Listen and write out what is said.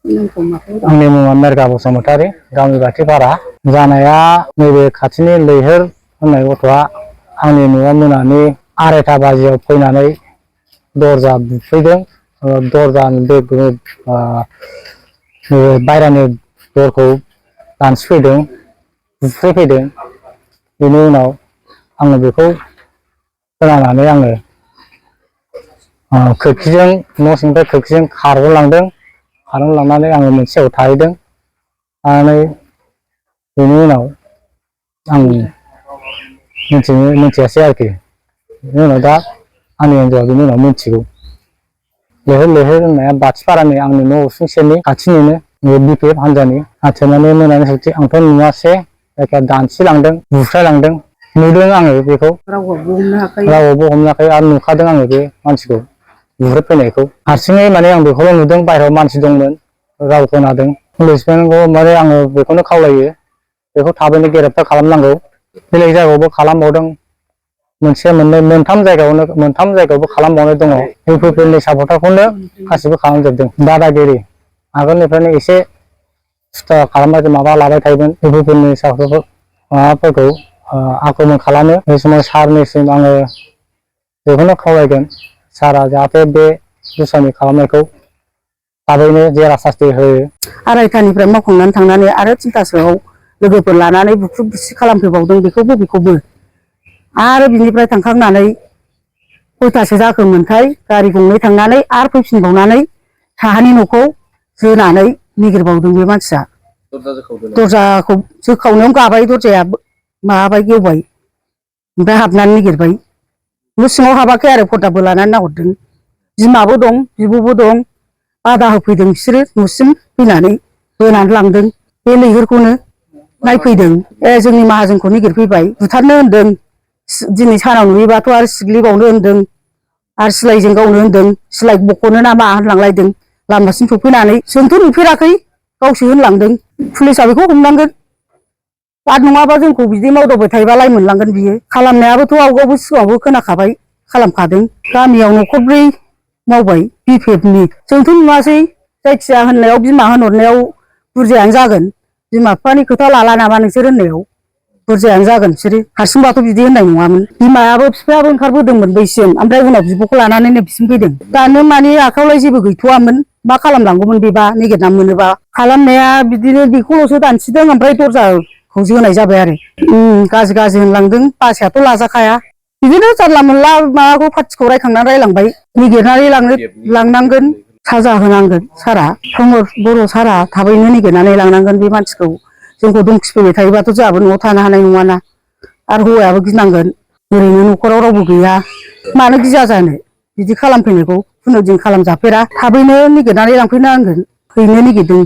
आंनि मुङा मेरगा बसुमतारी, गामि बाथिपारा। जानाया नैबे खाथिनि लैहोर होननाय गथ'आ आंनि न'आव मोनानि 2:30 बाजियाव फैनानै दरजा बुफैदों। दरजानि बे बायरानि दरखौ दानस्रिफैदों, बुफैफैदों। बेनि उनाव आङो बेखौ खोनानानै आङो खोरखिजों न' सिंनिफ्राय खोरखिजों खारबोलांदों। खारबोलांनानै आङो मोनसे जायगायाव थाहैदों। थानानै बेनि उनाव आं मिथियासै आरोखि। बेनि उनाव दा आंनि हिन्जावआ बेनि उनाव मिथिगौ। लैहोर लैहोर होननाया बाथिपारानि आंनि न' उसुंसेनि खाथिनिनो BPF हान्जानि आथिनानै मोनानि सौथि आंथ' नुवासै, जायखिया दानस्रिलांदों, बुस्रायलांदों। नुदों आङो बेखौ, रावबो हमनो हायाखै आरो नुखादों आङो बे मानसिखौ बुह्रोबफैनायखौ। हारसिङै माने आं बेखौल' नुदों, बाहेरायाव मानसि दंमोन, राव खोनादों। पुलिसमेनखौ माने आङो बेखौनो खावलायो, बेखौ थाबैनो ग्रेप्टार खालामनांगौ। बेलेग जायगायावबो खालामबावदों, मोनसे मोननै मोनथाम जायगायावबो खालामबावनाय दङ। इउपिपिएलनि सापर्टारखौनो गासिबो खालामजोबदों। दादागिरि आगोलनिफ्रायनो एसे खालामबाय माबा लाबाय थायोमोन। इउपिपिएलनि सापर्टारफोर माबाफोरखौ आक्रमन खालामो। बे समाव सारनिसिम आङो बेखौनो खावलायगोन, सारा जाहाथे बे दुस्रानि खालामनायखौ थाबैनो जेरा सास्ति होयो। 2:30निफ्राय मावखांनानै थांनानै आरो 3थासोआव लोगोफोर लानानै बुख्रुब बुसि खालामफैबावदों बेखौबो। आरो बिनिफ्राय थांखांनानै 6थासो जाखोमोनथाय गारि गंनै थांनानै आरो फैफिनबावनानै साहानि न'खौ जोनानै निगिरबावदों बे मानसिया। दरजाखौ जोखावनायाव गाबाय, दरजाया माबाबाय, गेवबाय। ओमफ्राय हाबनानै निगिरबाय। न' सिङाव हाबाखै आरो पर्दाबो लानानै नाहरदों। बिमाबो दं, बिब'बो दं। बादा होफैदों बिसोरो न'सिम फैनानै बोनानै लांदों। बे लैहोरखौनो नायफैदों। जोंनि माहाजोनखौ निगिरफैबाय, बुथारनो होनदों। दिनै सानाव नुयोबाथ' आरो सिग्लिबावनो होनदों, आरो सिलाइजों गावनो होनदों, सिलाइ बख'नो ना मा होनलांलायदों। लामासिम सफैनानै जोंथ' नुफेराखै, गावसो होनलांदों। पुलिसआ बेखौ हमनांगोन। आरो नङाबा जोंखौ बिदि मावदावबाय थायोबा लाइ मोनलांगोन बियो। खालामनायाबोथ' आवगायावबो सिगाङावबो खोनाखाबाय, खालामखादों। गामियाव न'खरब्रै मावबाय BPFनि। जोंथ' नुवासै, जायखिया होननायाव बिमा होनहरनायाव बुरजायानो जागोन। बिमा बिफानि खोथा लाला नामा नोंसोर होननायाव बुरजायानो जागोन बिसोरो। हारसिंबाथ' बिदि होननाय नङामोन। बिमायाबो बिफायाबो ओंखारबोदोंमोन बैसिम, ओमफ्राय उनाव बिब'खौ लानानै नैबेसिम फैदों। दानो माने आखायावलाय जेबो गैथ'वामोन, मा खालामलांगौमोन बेबा निगिरना मोनोबा। खालामनाया बिदिनो बेखौल'सो दानसिदों, ओमफ्राय दरजाखौ जोनाय जाबाय आरो। गाज्रि होनलांदों, बासायाथ' लाजाखाया। बिदिनो जानला मोनला माबाखौ पार्टिखौ रायखांनानै रायलांबाय। निगिरनानै लांनांगोन, साजा होनांगोन सारआ। प्रमद बर' सारआ थाबैनो निगिरनानै लांनांगोन बे मानसिखौ। जोंखौ धमखिफैबाय थायोबाथ' जोंहाबो न'आव थानो हानाय नङाना। आरो हौवायाबो गिनांगोन, ओरैनो न'खराव रावबो गैया। मानो गिया जानो बिदि खालामफैनायखौ, खुनुदिन खालामजाफेरा। थाबैनो निगिरनानै लांफैनांगोन, हैनो निगिरदों।